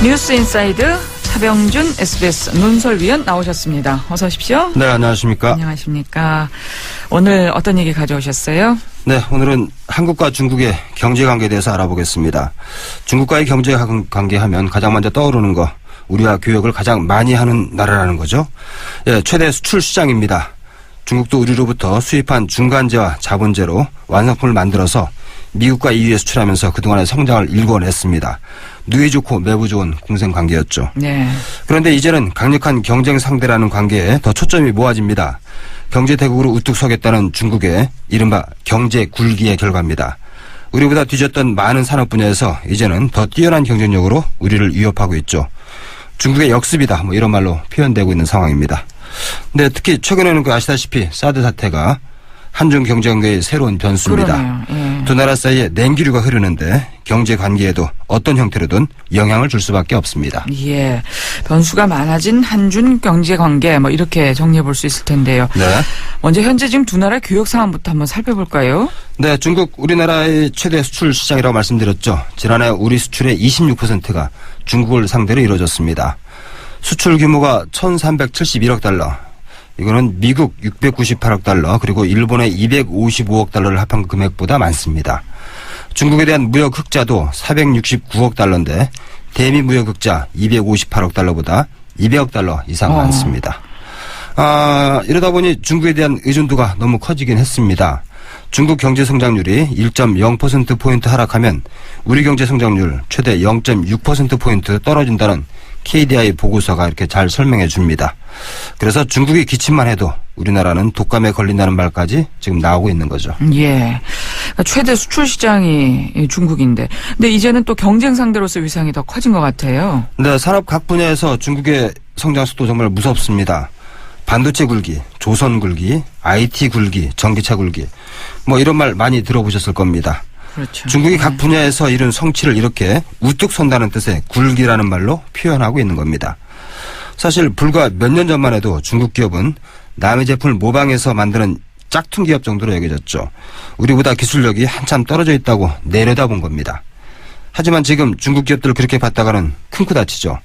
뉴스 인사이드 차병준 SBS 논설위원 나오셨습니다. 어서 오십시오. 네, 안녕하십니까. 안녕하십니까. 오늘 어떤 얘기 가져오셨어요? 네, 오늘은 한국과 중국의 경제관계에 대해서 알아보겠습니다. 중국과의 경제관계 하면 가장 먼저 떠오르는 거, 우리와 교역을 가장 많이 하는 나라라는 거죠. 예, 최대 수출 시장입니다. 중국도 우리로부터 수입한 중간재와 자본재로 완성품을 만들어서 미국과 EU에 수출하면서 그동안의 성장을 일궈냈습니다. 누이 좋고 매부 좋은 공생관계였죠. 네. 그런데 이제는 강력한 경쟁 상대라는 관계에 더 초점이 모아집니다. 경제대국으로 우뚝 서겠다는 중국의 이른바 경제 굴기의 결과입니다. 우리보다 뒤졌던 많은 산업 분야에서 이제는 더 뛰어난 경쟁력으로 우리를 위협하고 있죠. 중국의 역습이다, 이런 말로 표현되고 있는 상황입니다. 근데 특히 최근에는 아시다시피 사드 사태가 한중 경제관계의 새로운 변수입니다. 예. 두 나라 사이에 냉기류가 흐르는데 경제관계에도 어떤 형태로든 영향을 줄 수밖에 없습니다. 예. 변수가 많아진 한중 경제관계 이렇게 정리해 볼 수 있을 텐데요. 네. 먼저 현재 지금 두 나라 교역 상황부터 한번 살펴볼까요? 네, 중국 우리나라의 최대 수출 시장이라고 말씀드렸죠. 지난해 우리 수출의 26%가 중국을 상대로 이루어졌습니다. 수출 규모가 1,371억 달러. 이거는 미국 698억 달러 그리고 일본의 255억 달러를 합한 금액보다 많습니다. 중국에 대한 무역 흑자도 469억 달러인데 대미 무역 흑자 258억 달러보다 200억 달러 이상 많습니다. 이러다 보니 중국에 대한 의존도가 너무 커지긴 했습니다. 중국 경제 성장률이 1.0%포인트 하락하면 우리 경제 성장률 최대 0.6%포인트 떨어진다는 KDI 보고서가 이렇게 잘 설명해 줍니다. 그래서 중국이 기침만 해도 우리나라는 독감에 걸린다는 말까지 지금 나오고 있는 거죠. 예. 최대 수출 시장이 중국인데. 근데 이제는 또 경쟁 상대로서 위상이 더 커진 것 같아요. 네, 산업 각 분야에서 중국의 성장 속도 정말 무섭습니다. 반도체 굴기, 조선 굴기, IT 굴기, 전기차 굴기. 이런 말 많이 들어보셨을 겁니다. 그렇죠. 중국이 각 분야에서 이룬 성취를 이렇게 우뚝 선다는 뜻의 굴기라는 말로 표현하고 있는 겁니다. 사실 불과 몇 년 전만 해도 중국 기업은 남의 제품을 모방해서 만드는 짝퉁 기업 정도로 여겨졌죠. 우리보다 기술력이 한참 떨어져 있다고 내려다본 겁니다. 하지만 지금 중국 기업들을 그렇게 봤다가는 큰 코 다치죠.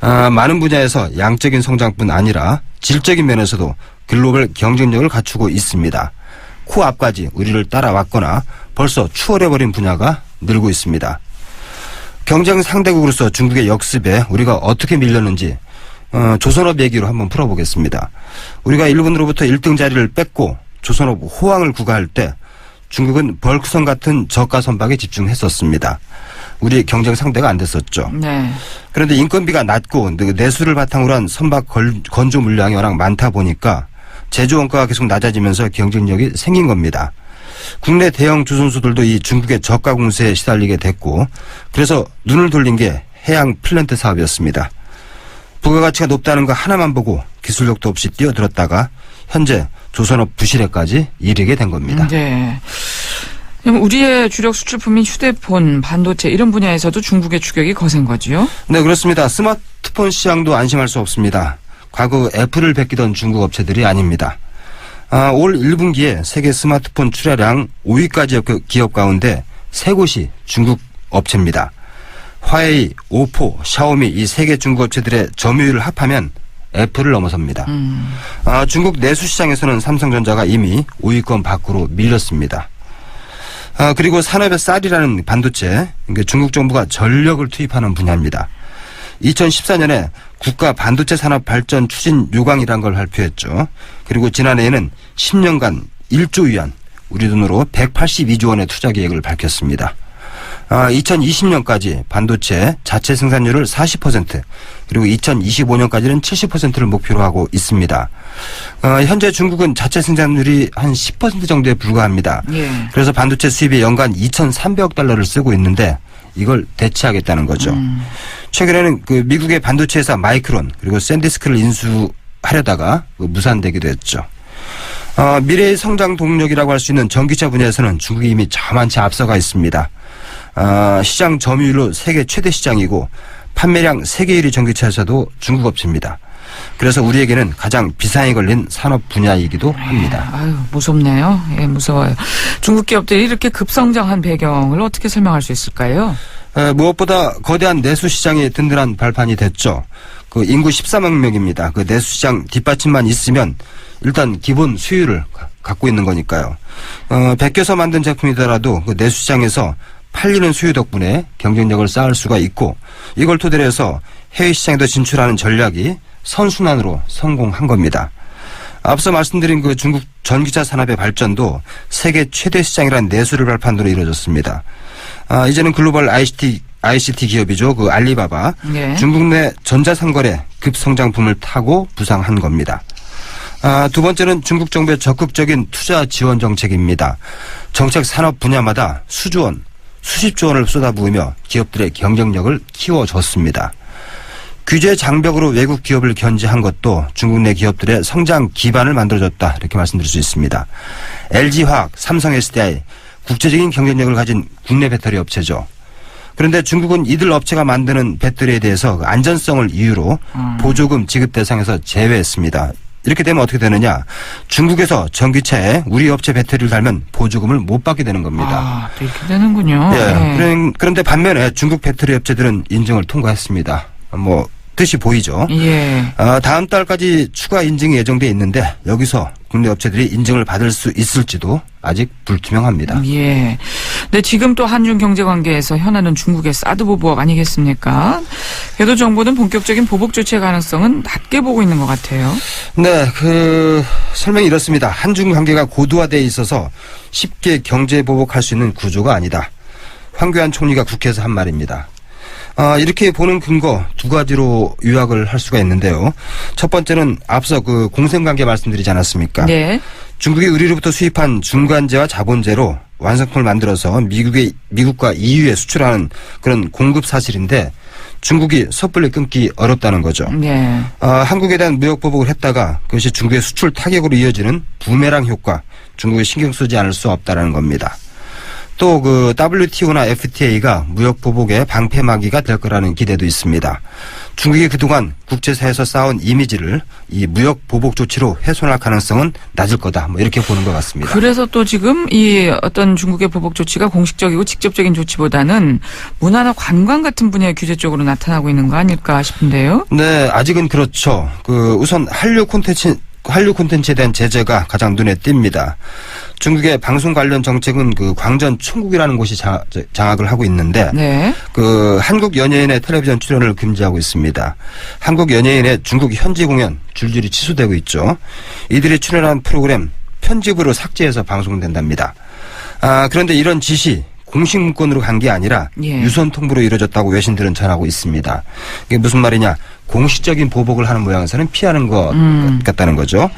많은 분야에서 양적인 성장뿐 아니라 질적인 면에서도 글로벌 경쟁력을 갖추고 있습니다. 코앞까지 우리를 따라왔거나 벌써 추월해버린 분야가 늘고 있습니다. 경쟁 상대국으로서 중국의 역습에 우리가 어떻게 밀렸는지 조선업 얘기로 한번 풀어보겠습니다. 우리가 일본으로부터 1등 자리를 뺏고 조선업 호황을 구가할 때 중국은 벌크선 같은 저가 선박에 집중했었습니다. 우리 경쟁 상대가 안 됐었죠. 네. 그런데 인건비가 낮고 내수를 바탕으로 한 선박 건조 물량이 워낙 많다 보니까 제조 원가가 계속 낮아지면서 경쟁력이 생긴 겁니다. 국내 대형 조선소들도 이 중국의 저가 공세에 시달리게 됐고 그래서 눈을 돌린 게 해양 플랜트 사업이었습니다. 부가가치가 높다는 거 하나만 보고 기술력도 없이 뛰어들었다가 현재 조선업 부실에까지 이르게 된 겁니다. 네. 우리의 주력 수출품인 휴대폰, 반도체 이런 분야에서도 중국의 추격이 거센 거죠? 네, 그렇습니다. 스마트폰 시장도 안심할 수 없습니다. 과거 애플을 베끼던 중국 업체들이 아닙니다. 올 1분기에 세계 스마트폰 출하량 5위까지 기업 가운데 3곳이 중국 업체입니다. 화웨이, 오포, 샤오미 이 3개 중국 업체들의 점유율을 합하면 애플을 넘어섭니다. 중국 내수 시장에서는 삼성전자가 이미 5위권 밖으로 밀렸습니다. 그리고 산업의 쌀이라는 반도체, 중국 정부가 전력을 투입하는 분야입니다. 2014년에 국가 반도체 산업 발전 추진 요강이라는 걸 발표했죠. 그리고 지난해에는 10년간 1조 위안, 우리 돈으로 182조 원의 투자 계획을 밝혔습니다. 2020년까지 반도체 자체 생산률을 40%, 그리고 2025년까지는 70%를 목표로 하고 있습니다. 현재 중국은 자체 생산률이 한 10% 정도에 불과합니다. 예. 그래서 반도체 수입에 연간 2,300억 달러를 쓰고 있는데 이걸 대체하겠다는 거죠. 최근에는 미국의 반도체 회사 마이크론 그리고 샌디스크를 인수하려다가 무산되기도 했죠. 미래의 성장 동력이라고 할 수 있는 전기차 분야에서는 중국이 이미 저만치 앞서가 있습니다. 시장 점유율로 세계 최대 시장이고 판매량 세계 1위 전기차에서도 중국 업체입니다. 그래서 우리에게는 가장 비상이 걸린 산업 분야이기도 합니다. 아유, 무섭네요. 예, 무서워요. 중국 기업들이 이렇게 급성장한 배경을 어떻게 설명할 수 있을까요? 무엇보다 거대한 내수 시장이 든든한 발판이 됐죠. 그 인구 14만 명입니다. 그 내수 시장 뒷받침만 있으면 일단 기본 수율을 갖고 있는 거니까요. 베껴서 만든 제품이더라도 그 내수 시장에서 팔리는 수요 덕분에 경쟁력을 쌓을 수가 있고 이걸 토대로 해서 해외 시장에도 진출하는 전략이 선순환으로 성공한 겁니다. 앞서 말씀드린 그 중국 전기차 산업의 발전도 세계 최대 시장이라는 내수를 발판으로 이루어졌습니다. 이제는 글로벌 ICT 기업이죠. 그 알리바바. 네. 중국 내 전자상거래 급성장 붐을 타고 부상한 겁니다. 두 번째는 중국 정부의 적극적인 투자 지원 정책입니다. 정책 산업 분야마다 수조원, 수십조 원을 쏟아부으며 기업들의 경쟁력을 키워줬습니다. 규제 장벽으로 외국 기업을 견제한 것도 중국 내 기업들의 성장 기반을 만들어줬다 이렇게 말씀드릴 수 있습니다. LG화학, 삼성 SDI 국제적인 경쟁력을 가진 국내 배터리 업체죠. 그런데 중국은 이들 업체가 만드는 배터리에 대해서 안전성을 이유로 보조금 지급 대상에서 제외했습니다. 이렇게 되면 어떻게 되느냐. 중국에서 전기차에 우리 업체 배터리를 달면 보조금을 못 받게 되는 겁니다. 또 이렇게 되는군요. 예. 네. 그런데 반면에 중국 배터리 업체들은 인증을 통과했습니다. 뜻이 보이죠. 예. 다음 달까지 추가 인증이 예정돼 있는데 여기서 국내 업체들이 인증을 받을 수 있을지도 아직 불투명합니다. 예. 근데 지금 또 한중 경제 관계에서 현안은 중국의 사드 보복업 아니겠습니까? 그래도 정부는 본격적인 보복 조치의 가능성은 낮게 보고 있는 것 같아요. 네, 설명이 이렇습니다. 한중 관계가 고도화되어 있어서 쉽게 경제 보복할 수 있는 구조가 아니다. 황교안 총리가 국회에서 한 말입니다. 이렇게 보는 근거 두 가지로 요약을 할 수가 있는데요. 첫 번째는 앞서 그 공생관계 말씀드리지 않았습니까? 네. 중국이 의리로부터 수입한 중간재와 자본재로 완성품을 만들어서 미국과 EU에 수출하는 그런 공급 사실인데 중국이 섣불리 끊기 어렵다는 거죠. 네. 한국에 대한 무역 보복을 했다가 그것이 중국의 수출 타격으로 이어지는 부메랑 효과, 중국이 신경 쓰지 않을 수 없다는 겁니다. 또 그 WTO나 FTA가 무역 보복의 방패막이가 될 거라는 기대도 있습니다. 중국이 그동안 국제사회에서 쌓은 이미지를 이 무역 보복 조치로 훼손할 가능성은 낮을 거다. 이렇게 보는 것 같습니다. 그래서 또 지금 이 어떤 중국의 보복 조치가 공식적이고 직접적인 조치보다는 문화나 관광 같은 분야의 규제 쪽으로 나타나고 있는 거 아닐까 싶은데요. 네, 아직은 그렇죠. 우선 한류 콘텐츠에 대한 제재가 가장 눈에 띕니다. 중국의 방송 관련 정책은 그 광전 총국이라는 곳이 장악을 하고 있는데 네. 한국 연예인의 텔레비전 출연을 금지하고 있습니다. 한국 연예인의 중국 현지 공연 줄줄이 취소되고 있죠. 이들이 출연한 프로그램 편집으로 삭제해서 방송된답니다. 그런데 이런 지시 공식 문건으로 간 게 아니라 예. 유선 통보로 이루어졌다고 외신들은 전하고 있습니다. 이게 무슨 말이냐. 공식적인 보복을 하는 모양새는 피하는 것 같다는 거죠.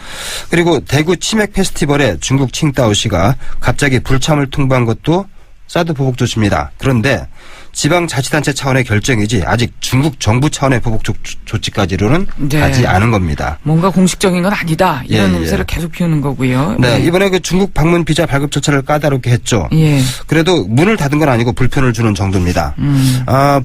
그리고 대구 치맥 페스티벌에 중국 칭다오시가 갑자기 불참을 통보한 것도 사드 보복 조치입니다. 그런데 지방자치단체 차원의 결정이지 아직 중국 정부 차원의 보복 조치까지로는 네. 가지 않은 겁니다. 뭔가 공식적인 건 아니다. 이런 예. 음세를 계속 피우는 거고요. 네, 이번에 그 중국 방문 비자 발급 절차를 까다롭게 했죠. 예. 그래도 문을 닫은 건 아니고 불편을 주는 정도입니다.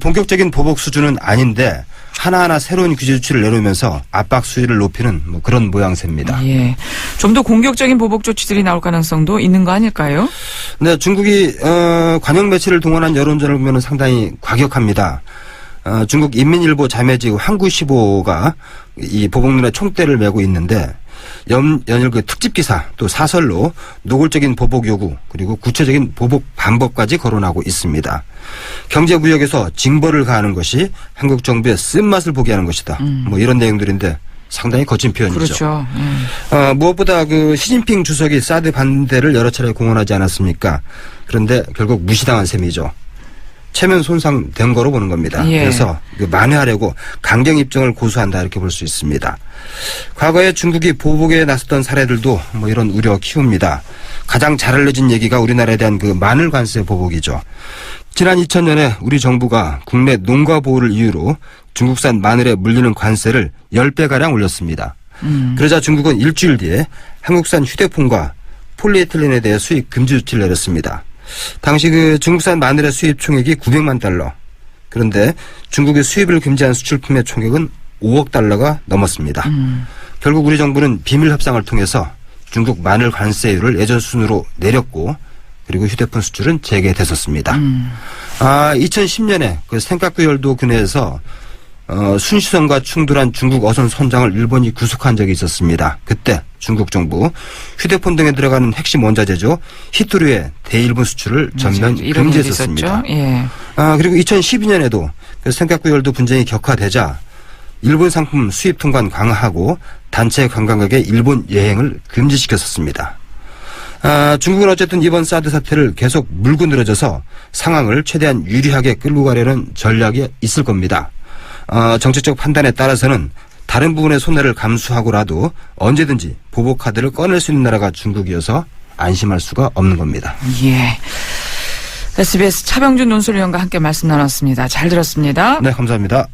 본격적인 보복 수준은 아닌데 하나하나 새로운 규제 조치를 내놓으면서 압박 수위를 높이는 그런 모양새입니다. 예. 좀 더 공격적인 보복 조치들이 나올 가능성도 있는 거 아닐까요? 네, 중국이 관영 매체를 동원한 여론전을 보면 상당히 과격합니다. 중국 인민일보 자매지구 항구시보가 이 보복론의 총대를 메고 있는데 연일 그 특집 기사 또 사설로 노골적인 보복 요구 그리고 구체적인 보복 방법까지 거론하고 있습니다. 경제 무역에서 징벌을 가하는 것이 한국 정부의 쓴맛을 보게 하는 것이다. 이런 내용들인데 상당히 거친 표현이죠. 그렇죠. 무엇보다 그 시진핑 주석이 사드 반대를 여러 차례 공언하지 않았습니까? 그런데 결국 무시당한 셈이죠. 체면 손상된 거로 보는 겁니다. 예. 그래서 만회하려고 강경 입장을 고수한다 이렇게 볼 수 있습니다. 과거에 중국이 보복에 나섰던 사례들도 이런 우려 키웁니다. 가장 잘 알려진 얘기가 우리나라에 대한 그 마늘 관세 보복이죠. 지난 2000년에 우리 정부가 국내 농가 보호를 이유로 중국산 마늘에 물리는 관세를 10배가량 올렸습니다. 그러자 중국은 일주일 뒤에 한국산 휴대폰과 폴리에틸렌에 대해 수입 금지 조치를 내렸습니다. 당시 그 중국산 마늘의 수입 총액이 900만 달러. 그런데 중국의 수입을 금지한 수출품의 총액은 5억 달러가 넘었습니다. 결국 우리 정부는 비밀 협상을 통해서 중국 마늘 관세율을 예전 수준으로 내렸고 그리고 휴대폰 수출은 재개됐었습니다. 2010년에 그 센카쿠 열도 근해에서 순시선과 충돌한 중국 어선 선장을 일본이 구속한 적이 있었습니다. 그때 중국 정부 휴대폰 등에 들어가는 핵심 원자재죠. 히토류의 대일본 수출을 전면 이런 일이 금지했었습니다. 있었죠. 예. 그리고 2012년에도 그 센카쿠 열도 분쟁이 격화되자 일본 상품 수입 통관 강화하고 단체 관광객의 일본 여행을 금지시켰었습니다. 중국은 어쨌든 이번 사드 사태를 계속 물고 늘어져서 상황을 최대한 유리하게 끌고 가려는 전략이 있을 겁니다. 정책적 판단에 따라서는 다른 부분의 손해를 감수하고라도 언제든지 보복 카드를 꺼낼 수 있는 나라가 중국이어서 안심할 수가 없는 겁니다. 예. SBS 차병준 논술위원과 함께 말씀 나눴습니다. 잘 들었습니다. 네, 감사합니다.